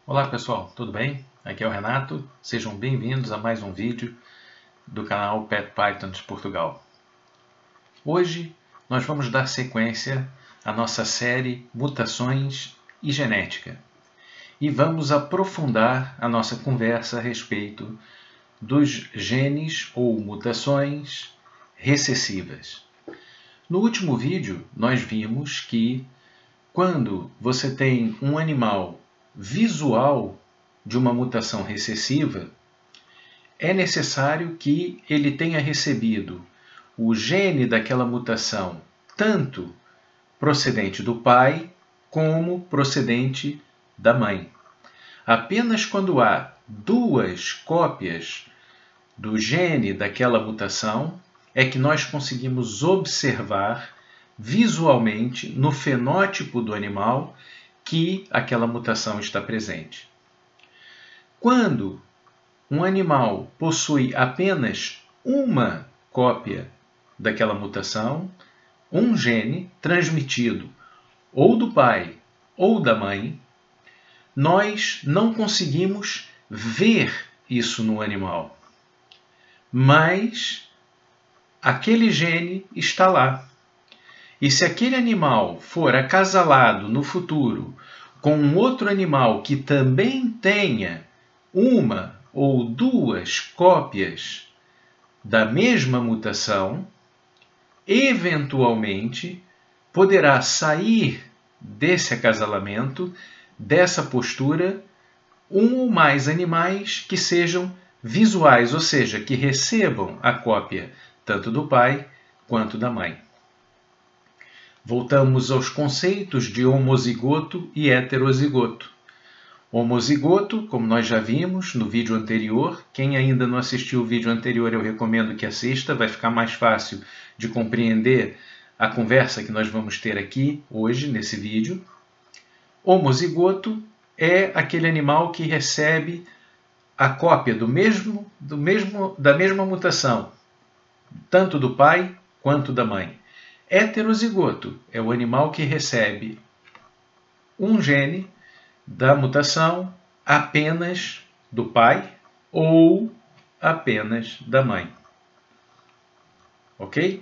Olá pessoal, tudo bem? Aqui é o Renato, sejam bem-vindos a mais um vídeo do canal Pet Python de Portugal. Hoje nós vamos dar sequência à nossa série Mutações e Genética e vamos aprofundar a nossa conversa a respeito dos genes ou mutações recessivas. No último vídeo nós vimos que quando você tem um animal visual de uma mutação recessiva, é necessário que ele tenha recebido o gene daquela mutação, tanto procedente do pai como procedente da mãe. Apenas quando há duas cópias do gene daquela mutação é que nós conseguimos observar visualmente no fenótipo do animal que aquela mutação está presente. Quando um animal possui apenas uma cópia daquela mutação, um gene transmitido ou do pai ou da mãe, nós não conseguimos ver isso no animal. Mas aquele gene está lá. E se aquele animal for acasalado no futuro com um outro animal que também tenha uma ou duas cópias da mesma mutação, eventualmente poderá sair desse acasalamento, dessa postura, um ou mais animais que sejam visuais, ou seja, que recebam a cópia tanto do pai quanto da mãe. Voltamos aos conceitos de homozigoto e heterozigoto. Homozigoto, como nós já vimos no vídeo anterior, quem ainda não assistiu o vídeo anterior eu recomendo que assista, vai ficar mais fácil de compreender a conversa que nós vamos ter aqui hoje nesse vídeo. Homozigoto é aquele animal que recebe a cópia da mesma mutação, tanto do pai quanto da mãe. Heterozigoto é o animal que recebe um gene da mutação apenas do pai ou apenas da mãe. Ok?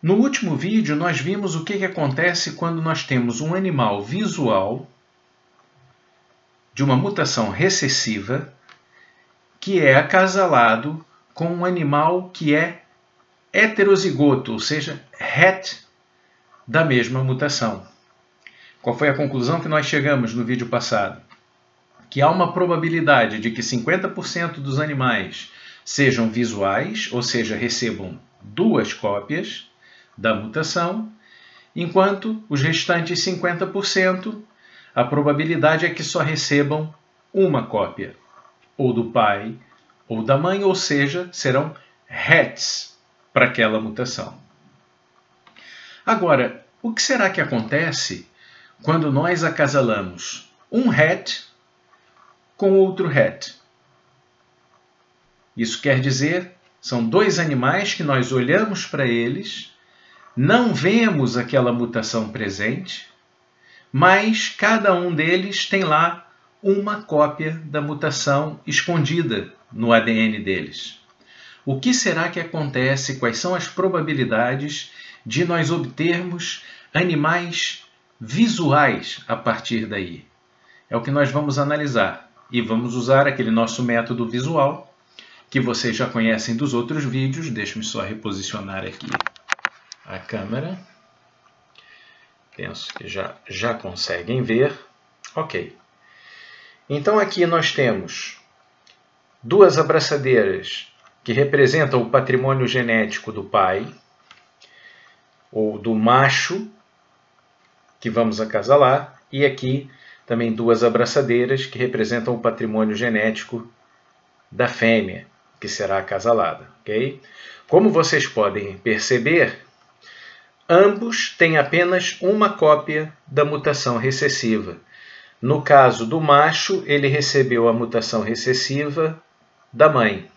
No último vídeo nós vimos o que acontece quando nós temos um animal visual de uma mutação recessiva que é acasalado com um animal que é heterozigoto, ou seja, het da mesma mutação. Qual foi a conclusão que nós chegamos no vídeo passado? Que há uma probabilidade de que 50% dos animais sejam visuais, ou seja, recebam duas cópias da mutação, enquanto os restantes 50%, a probabilidade é que só recebam uma cópia, ou do pai ou da mãe, ou seja, serão hets para aquela mutação. Agora, o que será que acontece quando nós acasalamos um het com outro het? Isso quer dizer, são dois animais que nós olhamos para eles, não vemos aquela mutação presente, mas cada um deles tem lá uma cópia da mutação escondida no ADN deles. O que será que acontece? Quais são as probabilidades de nós obtermos animais visuais a partir daí? É o que nós vamos analisar e vamos usar aquele nosso método visual que vocês já conhecem dos outros vídeos. Deixe-me só reposicionar aqui a câmera. Penso que já conseguem ver. Ok. Então aqui nós temos duas abraçadeiras que representam o patrimônio genético do pai, ou do macho, que vamos acasalar, e aqui também duas abraçadeiras que representam o patrimônio genético da fêmea, que será acasalada. Okay? Como vocês podem perceber, ambos têm apenas uma cópia da mutação recessiva. No caso do macho, ele recebeu a mutação recessiva da mãe.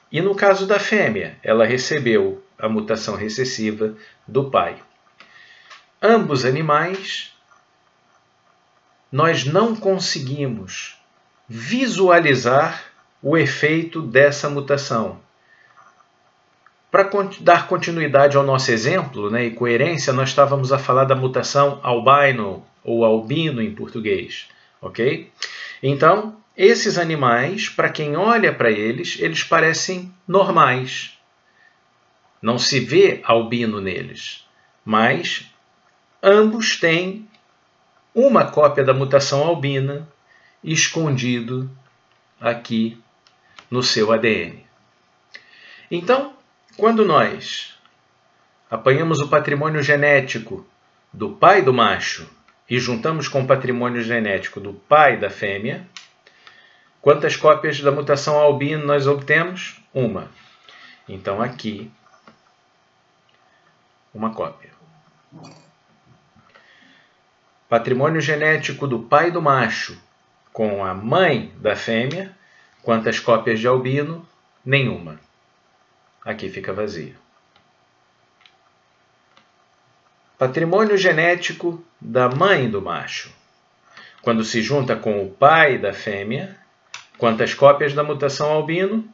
E no caso da fêmea, ela recebeu a mutação recessiva do pai. Ambos animais nós não conseguimos visualizar o efeito dessa mutação. Para dar continuidade ao nosso exemplo, né, e coerência, nós estávamos a falar da mutação albino, ou albino em português. Ok? Então, esses animais, para quem olha para eles, eles parecem normais. Não se vê albino neles, mas ambos têm uma cópia da mutação albina escondido aqui no seu ADN. Então, quando nós apanhamos o patrimônio genético do pai do macho e juntamos com o patrimônio genético do pai da fêmea, quantas cópias da mutação albino nós obtemos? Uma. Então, aqui, uma cópia. Patrimônio genético do pai do macho com a mãe da fêmea, quantas cópias de albino? Nenhuma. Aqui fica vazio. Patrimônio genético da mãe do macho. Quando se junta com o pai da fêmea, quantas cópias da mutação albino?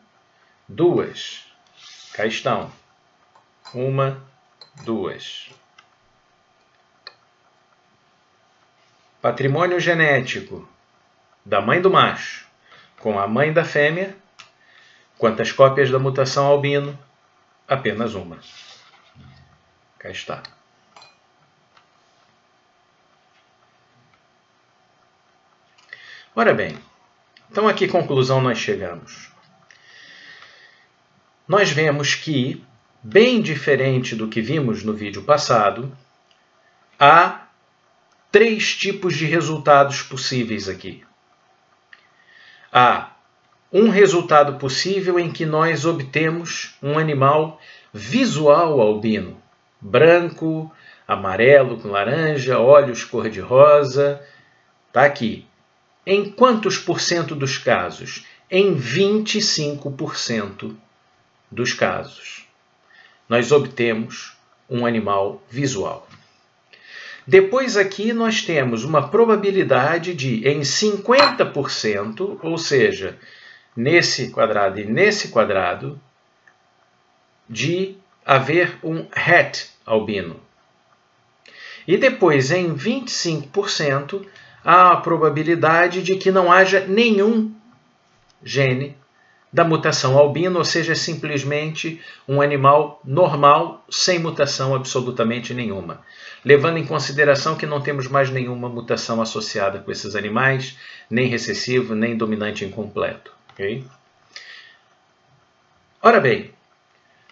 2. Cá estão. 1, 2. Patrimônio genético da mãe do macho com a mãe da fêmea, quantas cópias da mutação albino? Apenas 1. Cá está. Ora bem, então a que conclusão nós chegamos? Nós vemos que, bem diferente do que vimos no vídeo passado, há 3 tipos de resultados possíveis aqui. Há um resultado possível em que nós obtemos um animal visual albino, branco, amarelo com laranja, olhos cor-de-rosa. Está aqui. Em quantos por cento dos casos? Em 25% dos casos. Nós obtemos um animal visual. Depois aqui nós temos uma probabilidade de, em 50%, ou seja, nesse quadrado e nesse quadrado, de haver um het albino. E depois, em 25%, há a probabilidade de que não haja nenhum gene da mutação albino, ou seja, simplesmente um animal normal, sem mutação absolutamente nenhuma. Levando em consideração que não temos mais nenhuma mutação associada com esses animais, nem recessivo, nem dominante incompleto. Okay? Ora bem,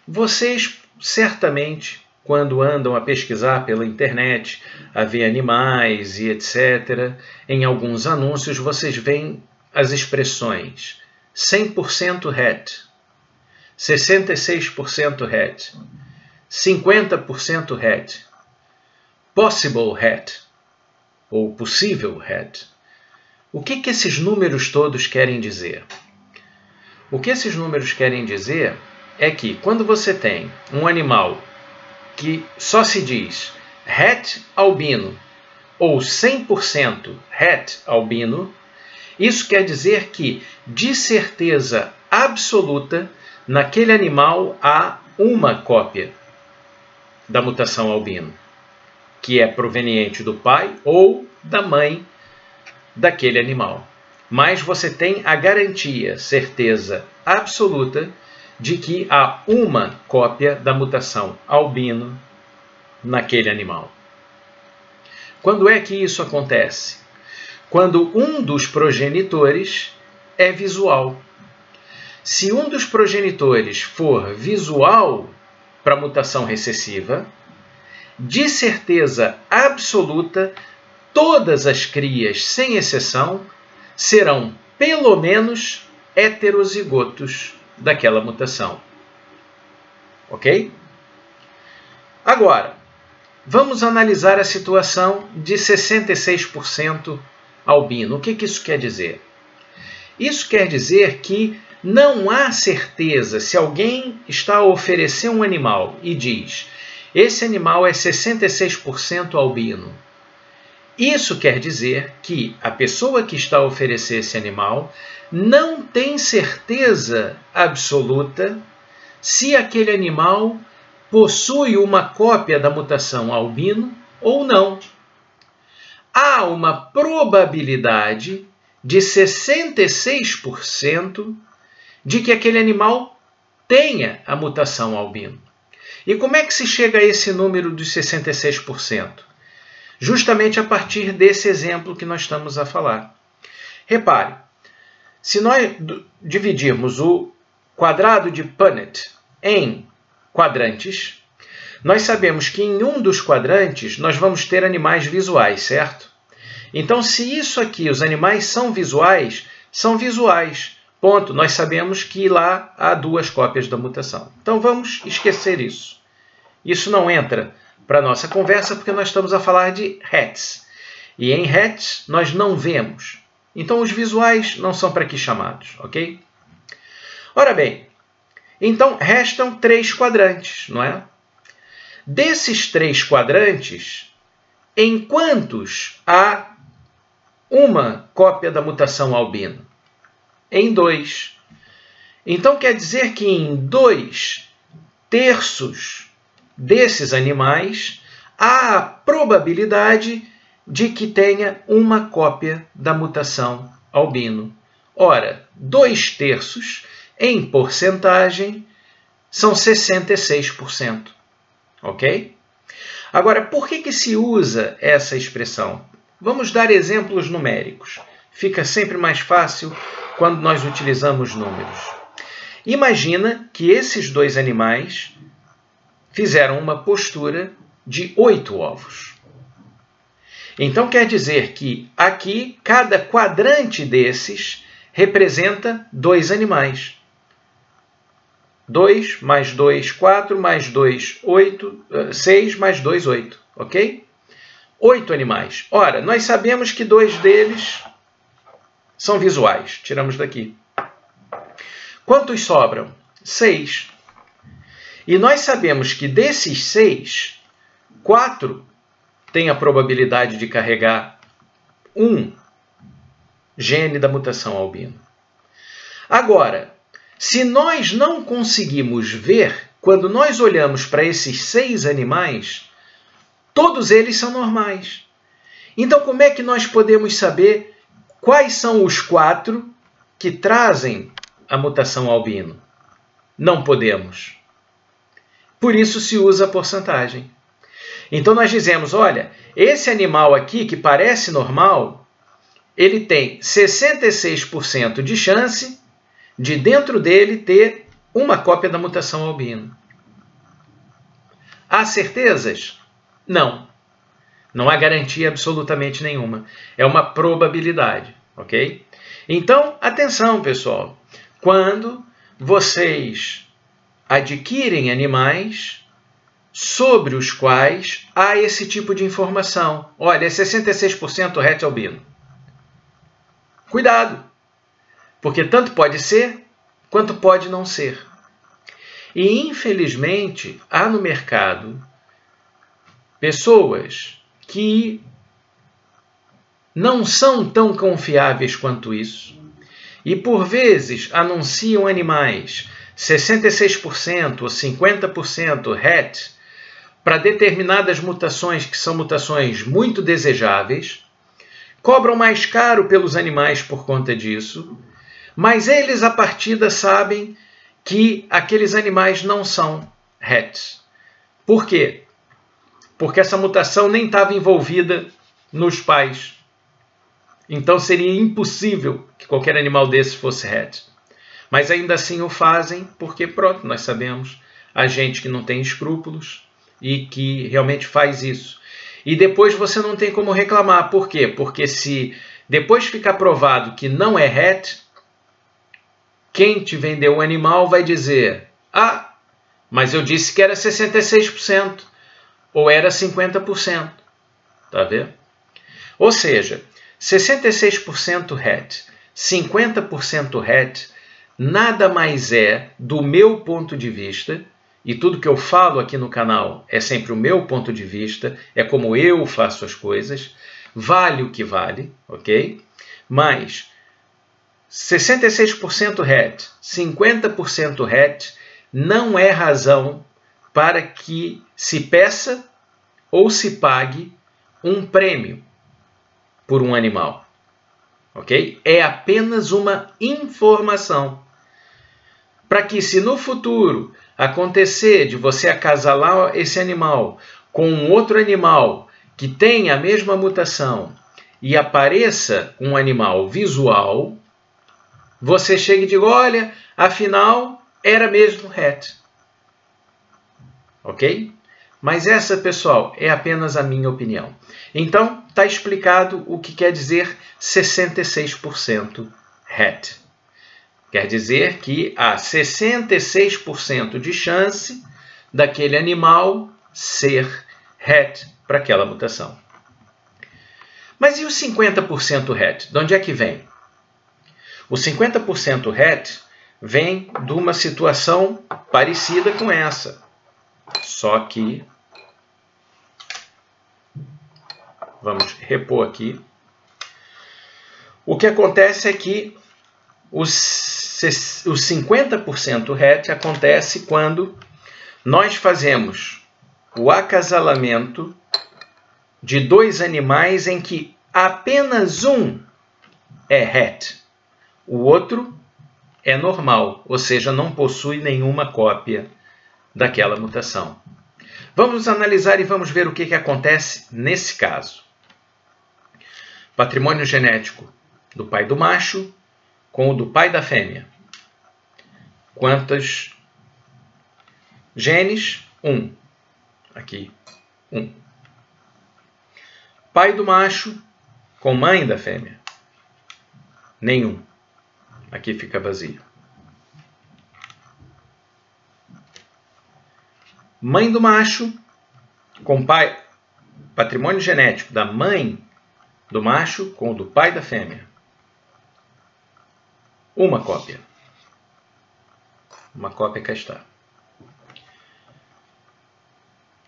vocês certamente, quando andam a pesquisar pela internet, a ver animais e etc., em alguns anúncios vocês veem as expressões 100% het, 66% het, 50% het, possible het, ou possível het. O que esses números todos querem dizer? O que esses números querem dizer é que quando você tem um animal que só se diz het albino ou 100% het albino, isso quer dizer que, de certeza absoluta, naquele animal há uma cópia da mutação albino, que é proveniente do pai ou da mãe daquele animal. Mas você tem a garantia, certeza absoluta, de que há uma cópia da mutação albino naquele animal. Quando é que isso acontece? Quando um dos progenitores é visual. Se um dos progenitores for visual para a mutação recessiva, de certeza absoluta, todas as crias, sem exceção, serão pelo menos heterozigotos daquela mutação. Ok? Agora, vamos analisar a situação de 66% albino. O que isso quer dizer? Isso quer dizer que não há certeza, se alguém está a oferecer um animal e diz: esse animal é 66% albino, Isso quer dizer que a pessoa que está a oferecer esse animal não tem certeza absoluta se aquele animal possui uma cópia da mutação albino ou não. Há uma probabilidade de 66% de que aquele animal tenha a mutação albino. E como é que se chega a esse número dos 66%? Justamente a partir desse exemplo que nós estamos a falar. Repare, se nós dividirmos o quadrado de Punnett em quadrantes, nós sabemos que em um dos quadrantes nós vamos ter animais visuais, certo? Então, se isso aqui, os animais são visuais, ponto. Nós sabemos que lá há 2 cópias da mutação. Então, vamos esquecer isso. Isso não entra para a nossa conversa porque nós estamos a falar de hats. E em hats nós não vemos. Então, os visuais não são para aqui chamados, ok? Ora bem, então restam 3 quadrantes, não é? Desses 3 quadrantes, em quantos há uma cópia da mutação albino? Em 2. Então quer dizer que em 2/3 desses animais há a probabilidade de que tenha uma cópia da mutação albino. Ora, 2/3 em porcentagem são 66%. Ok? Agora, por que se usa essa expressão? Vamos dar exemplos numéricos. Fica sempre mais fácil quando nós utilizamos números. Imagina que esses 2 animais fizeram uma postura de 8 ovos. Então quer dizer que aqui cada quadrante desses representa 2 animais. 2 mais 2, 4, mais 2, 8, 6, mais 2, 8. Ok? 8 animais. Ora, nós sabemos que 2 deles são visuais. Tiramos daqui. Quantos sobram? 6. E nós sabemos que desses 6, 4 têm a probabilidade de carregar um gene da mutação albino. Agora, se nós não conseguimos ver, quando nós olhamos para esses 6 animais, todos eles são normais. Então, como é que nós podemos saber quais são os 4 que trazem a mutação albino? Não podemos. Por isso se usa a porcentagem. Então, nós dizemos, olha, esse animal aqui, que parece normal, ele tem 66% de chance de dentro dele ter uma cópia da mutação albino. Há certezas? Não. Não há garantia absolutamente nenhuma. É uma probabilidade, ok? Então, atenção, pessoal. Quando vocês adquirem animais sobre os quais há esse tipo de informação. Olha, é 66% reto albino. Cuidado! Porque tanto pode ser, quanto pode não ser. E, infelizmente, há no mercado pessoas que não são tão confiáveis quanto isso e, por vezes, anunciam animais 66% ou 50% het para determinadas mutações que são mutações muito desejáveis, cobram mais caro pelos animais por conta disso, mas eles, à partida, sabem que aqueles animais não são het. Por quê? Porque essa mutação nem estava envolvida nos pais. Então seria impossível que qualquer animal desses fosse het. Mas ainda assim o fazem porque, pronto, nós sabemos, a gente que não tem escrúpulos e que realmente faz isso. E depois você não tem como reclamar. Por quê? Porque se depois ficar provado que não é het, quem te vendeu o animal vai dizer: ah, mas eu disse que era 66%, ou era 50%. Tá vendo? Ou seja, 66% het, 50% het, nada mais é, do meu ponto de vista, e tudo que eu falo aqui no canal é sempre o meu ponto de vista, é como eu faço as coisas, vale o que vale, ok? Mas 66% RET, 50% RET não é razão para que se peça ou se pague um prêmio por um animal, ok? É apenas uma informação para que, se no futuro acontecer de você acasalar esse animal com um outro animal que tenha a mesma mutação e apareça um animal visual, você chega e diga, olha, afinal era mesmo RET. Ok? Mas essa, pessoal, é apenas a minha opinião. Então, está explicado o que quer dizer 66% RET. Quer dizer que há 66% de chance daquele animal ser RET para aquela mutação. Mas e os 50% RET? De onde é que vem? O 50% RET vem de uma situação parecida com essa. Só que, vamos repor aqui, o que acontece é que os 50% RET acontece quando nós fazemos o acasalamento de dois animais em que apenas um é RET, o outro é normal, ou seja, não possui nenhuma cópia daquela mutação. Vamos analisar e vamos ver o que acontece nesse caso. Patrimônio genético do pai do macho com o do pai da fêmea. Quantos genes? 1. Aqui, 1. Pai do macho com mãe da fêmea. Nenhum. Aqui fica vazio. Mãe do macho com pai, patrimônio genético da mãe do macho com o do pai da fêmea. Uma cópia. Uma cópia cá está.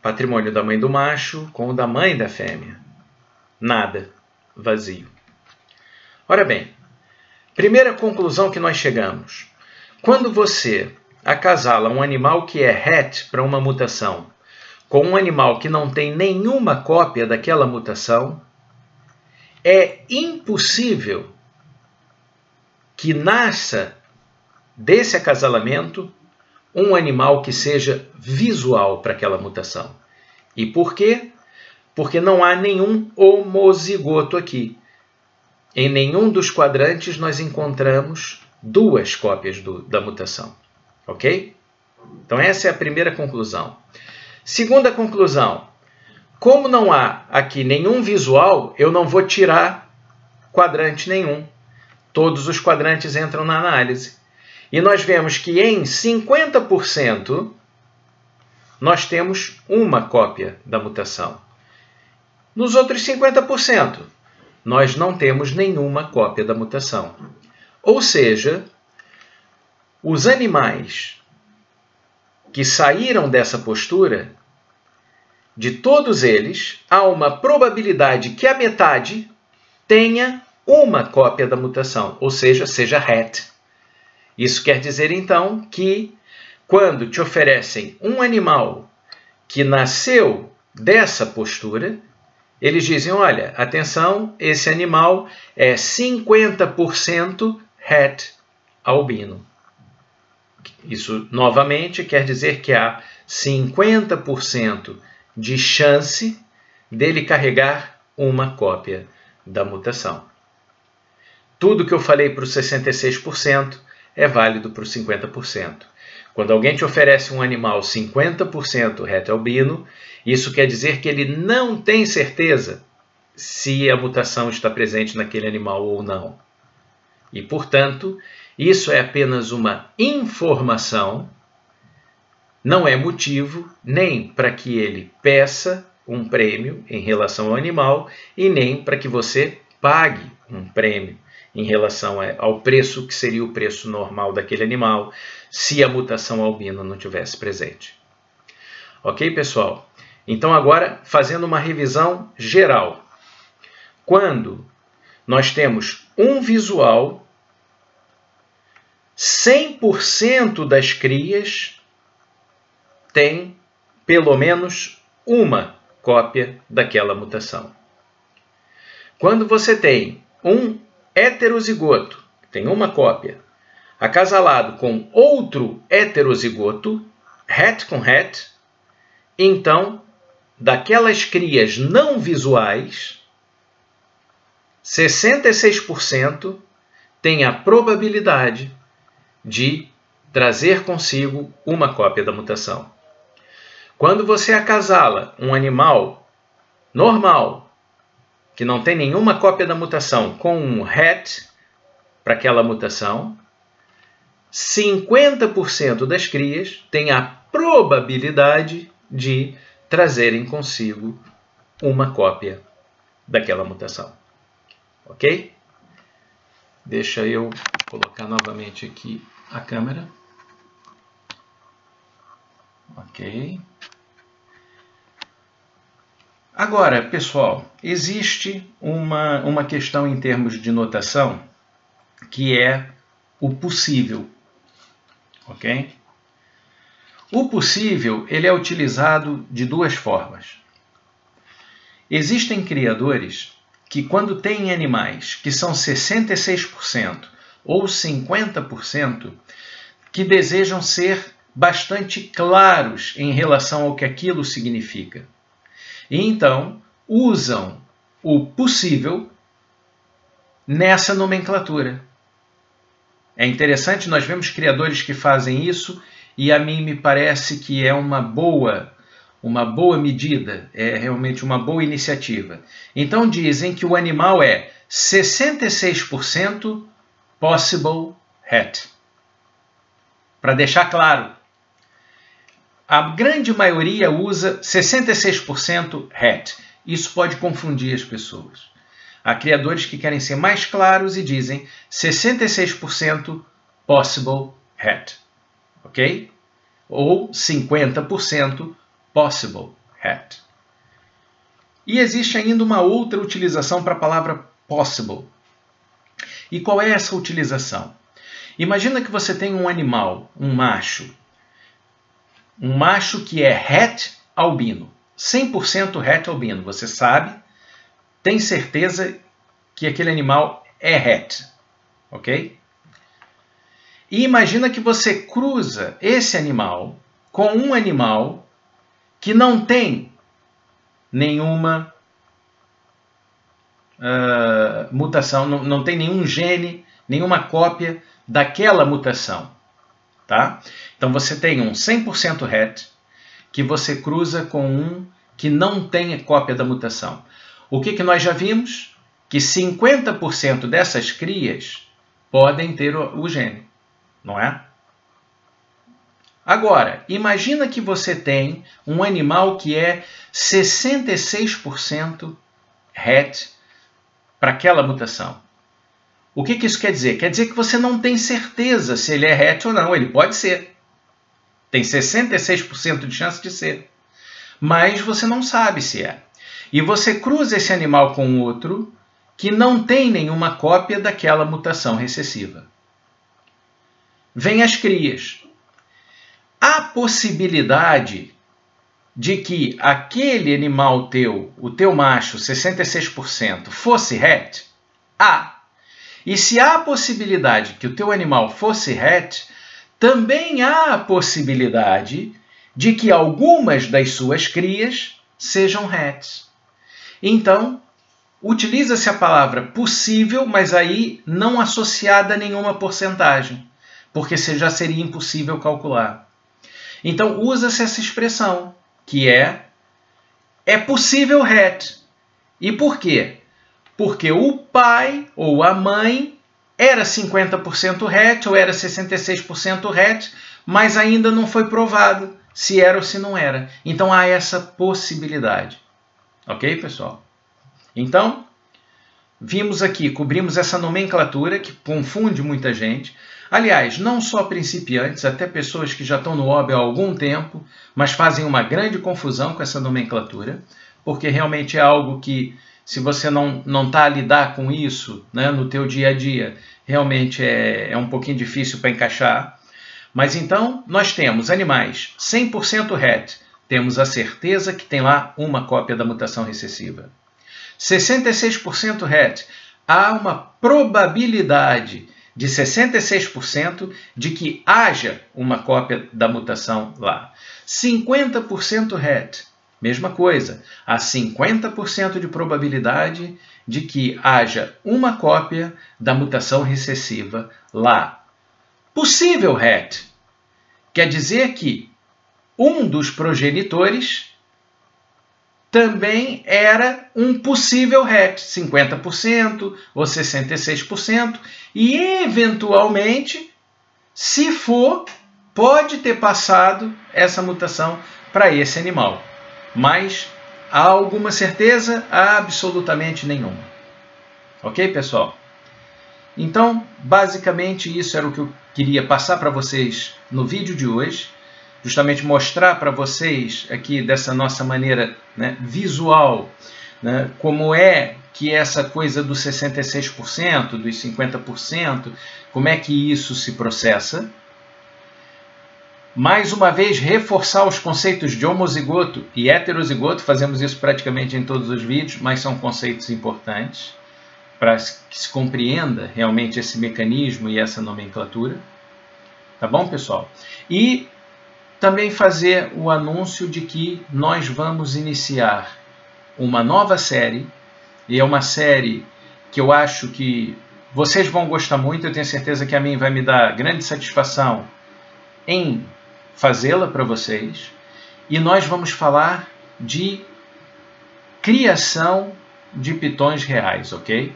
Patrimônio da mãe do macho com o da mãe da fêmea. Nada. Vazio. Ora bem, primeira conclusão que nós chegamos. Quando você acasala um animal que é RET para uma mutação com um animal que não tem nenhuma cópia daquela mutação, é impossível que nasça desse acasalamento um animal que seja visual para aquela mutação. E por quê? Porque não há nenhum homozigoto aqui. Em nenhum dos quadrantes nós encontramos duas cópias da mutação. Ok? Então essa é a primeira conclusão. Segunda conclusão. Como não há aqui nenhum visual, eu não vou tirar quadrante nenhum. Todos os quadrantes entram na análise. E nós vemos que em 50% nós temos uma cópia da mutação. Nos outros 50%, nós não temos nenhuma cópia da mutação. Ou seja, os animais que saíram dessa postura, de todos eles, há uma probabilidade que a metade tenha uma cópia da mutação, ou seja, seja RET. Isso quer dizer, então, que quando te oferecem um animal que nasceu dessa postura, eles dizem, olha, atenção, esse animal é 50% RET albino. Isso, novamente, quer dizer que há 50% de chance dele carregar uma cópia da mutação. Tudo que eu falei para os 66% é válido para os 50%. Quando alguém te oferece um animal 50% RET albino, isso quer dizer que ele não tem certeza se a mutação está presente naquele animal ou não. E, portanto, isso é apenas uma informação, não é motivo nem para que ele peça um prêmio em relação ao animal e nem para que você pague um prêmio em relação ao preço que seria o preço normal daquele animal se a mutação albina não tivesse presente. Ok, pessoal? Então agora, fazendo uma revisão geral. quando nós temos um visual, 100% das crias tem pelo menos uma cópia daquela mutação. Quando você tem um heterozigoto, que tem uma cópia, acasalado com outro heterozigoto, het com het, então, daquelas crias não visuais, 66% tem a probabilidade de trazer consigo uma cópia da mutação. Quando você acasala um animal normal, que não tem nenhuma cópia da mutação, com um het para aquela mutação, 50% das crias têm a probabilidade de trazerem consigo uma cópia daquela mutação. Ok? Deixa eu colocar novamente aqui a câmera. Ok. Agora, pessoal, existe uma questão em termos de notação que é o possível. Ok? O possível ele é utilizado de duas formas. Existem criadores que, quando têm animais que são 66% ou 50%, que desejam ser bastante claros em relação ao que aquilo significa. E então usam o possível nessa nomenclatura. É interessante, nós vemos criadores que fazem isso e a mim me parece que é uma boa medida, é realmente uma boa iniciativa. Então dizem que o animal é 66% possible het. Para deixar claro, a grande maioria usa 66% het. Isso pode confundir as pessoas. Há criadores que querem ser mais claros e dizem 66% possible het. Ok? Ou 50% possible het. E existe ainda uma outra utilização para a palavra possible. E qual é essa utilização? Imagina que você tem um animal, um macho que é het albino, 100% het albino. Você sabe, tem certeza que aquele animal é het, ok? E imagina que você cruza esse animal com um animal que não tem nenhuma mutação, não tem nenhum gene, nenhuma cópia daquela mutação. Tá? Então você tem um 100% het que você cruza com um que não tem cópia da mutação. O que nós já vimos? Que 50% dessas crias podem ter o gene, não é? Agora, imagina que você tem um animal que é 66% het para aquela mutação. O que isso quer dizer? Quer dizer que você não tem certeza se ele é het ou não. Ele pode ser. Tem 66% de chance de ser. Mas você não sabe se é. E você cruza esse animal com outro que não tem nenhuma cópia daquela mutação recessiva. Vem as crias. Há possibilidade de que aquele animal teu, o teu macho, 66%, fosse het? Há. E se há a possibilidade que o teu animal fosse het, também há a possibilidade de que algumas das suas crias sejam het. Então, utiliza-se a palavra possível, mas aí não associada a nenhuma porcentagem, porque já seria impossível calcular. Então, usa-se essa expressão, que é possível het. E por quê? Porque o pai ou a mãe era 50% het ou era 66% het, mas ainda não foi provado se era ou se não era. Então há essa possibilidade. Ok, pessoal? Então, vimos aqui, cobrimos essa nomenclatura que confunde muita gente. Aliás, não só principiantes, até pessoas que já estão no hobby há algum tempo, mas fazem uma grande confusão com essa nomenclatura, porque realmente é algo que se você não está a lidar com isso, né, no teu dia a dia, realmente é um pouquinho difícil para encaixar. Mas então nós temos animais 100% RET, temos a certeza que tem lá uma cópia da mutação recessiva. 66% RET, há uma probabilidade de 66% de que haja uma cópia da mutação lá. 50% RET, mesma coisa, há 50% de probabilidade de que haja uma cópia da mutação recessiva lá. Possível RET quer dizer que um dos progenitores também era um possível RET, 50% ou 66%, e eventualmente, se for, pode ter passado essa mutação para esse animal. Mas há alguma certeza? Absolutamente nenhuma. Ok, pessoal? Então, basicamente, isso era o que eu queria passar para vocês no vídeo de hoje. Justamente mostrar para vocês aqui dessa nossa maneira, né, visual, né, como é que essa coisa dos 66%, dos 50%, como é que isso se processa. Mais uma vez, reforçar os conceitos de homozigoto e heterozigoto. Fazemos isso praticamente em todos os vídeos, mas são conceitos importantes para que se compreenda realmente esse mecanismo e essa nomenclatura. Tá bom, pessoal? E também fazer o anúncio de que nós vamos iniciar uma nova série, e é uma série que eu acho que vocês vão gostar muito, eu tenho certeza que a mim vai me dar grande satisfação em fazê-la para vocês, e nós vamos falar de criação de pitões reais, ok?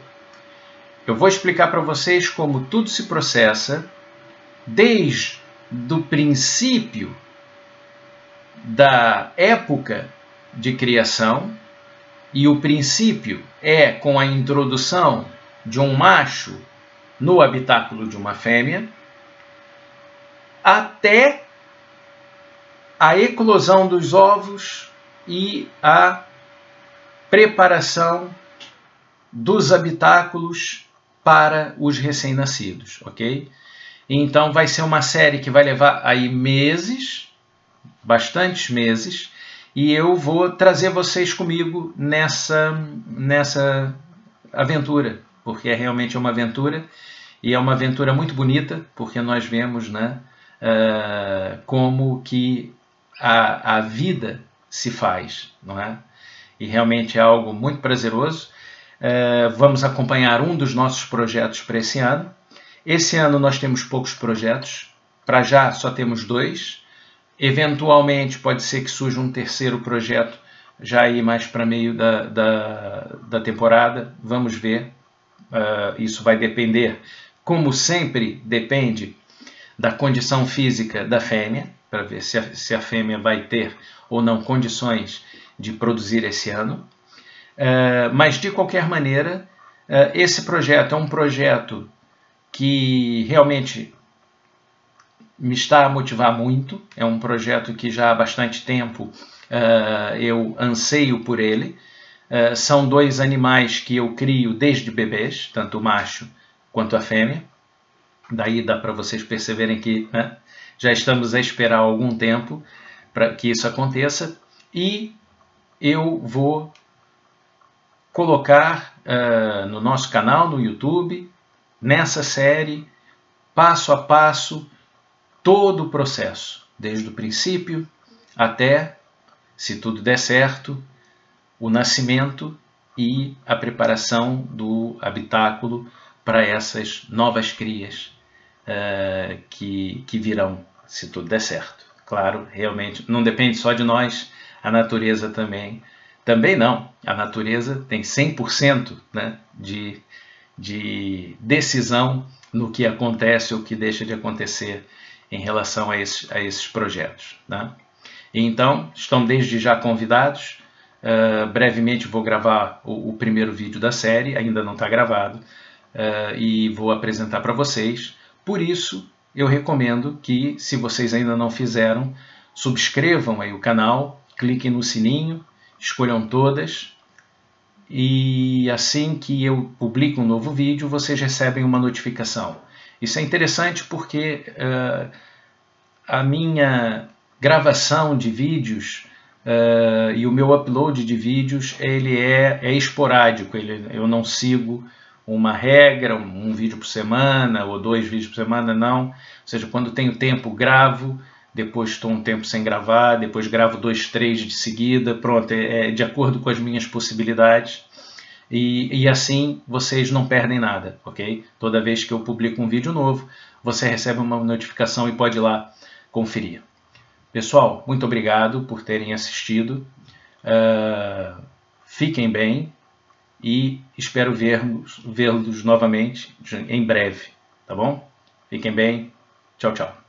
Eu vou explicar para vocês como tudo se processa desde o princípio da época de criação, e o princípio é com a introdução de um macho no habitáculo de uma fêmea, até a eclosão dos ovos e a preparação dos habitáculos para os recém-nascidos, ok? Então vai ser uma série que vai levar aí meses, bastantes meses, e eu vou trazer vocês comigo nessa aventura, porque é realmente uma aventura, e é uma aventura muito bonita, porque nós vemos, né, como que a vida se faz, não é? E realmente é algo muito prazeroso. Vamos acompanhar um dos nossos projetos para esse ano. Esse ano nós temos poucos projetos, para já só temos 2. Eventualmente pode ser que surja um terceiro projeto já aí mais para meio da temporada. Vamos ver. Isso vai depender, como sempre, depende da condição física da fêmea, para ver se a fêmea vai ter ou não condições de produzir esse ano. Mas, de qualquer maneira, esse projeto é um projeto que realmente me está a motivar muito. É um projeto que já há bastante tempo eu anseio por ele. São 2 animais que eu crio desde bebês, tanto o macho quanto a fêmea. Daí dá para vocês perceberem que, né, já estamos a esperar algum tempo para que isso aconteça. E eu vou colocar no nosso canal, no YouTube, nessa série, passo a passo, todo o processo, desde o princípio até, se tudo der certo, o nascimento e a preparação do habitáculo para essas novas crias que virão, se tudo der certo. Claro, realmente, não depende só de nós, a natureza também não. A natureza tem 100%, né, de decisão no que acontece ou que deixa de acontecer em relação a esses projetos, né? Então, estão desde já convidados. Brevemente vou gravar o primeiro vídeo da série, ainda não está gravado, e vou apresentar para vocês. Por isso, eu recomendo que, se vocês ainda não fizeram, subscrevam aí o canal, cliquem no sininho, escolham todas e assim que eu publico um novo vídeo, vocês recebem uma notificação. Isso é interessante porque a minha gravação de vídeos e o meu upload de vídeos ele é esporádico, eu não sigo uma regra, um vídeo por semana ou 2 vídeos por semana, não. Ou seja, quando tenho tempo gravo, depois estou um tempo sem gravar, depois gravo 2, 3 de seguida, pronto, é de acordo com as minhas possibilidades. E assim vocês não perdem nada, ok? Toda vez que eu publico um vídeo novo, você recebe uma notificação e pode ir lá conferir. Pessoal, muito obrigado por terem assistido. Fiquem bem e espero vê-los novamente em breve, tá bom? Fiquem bem. Tchau, tchau.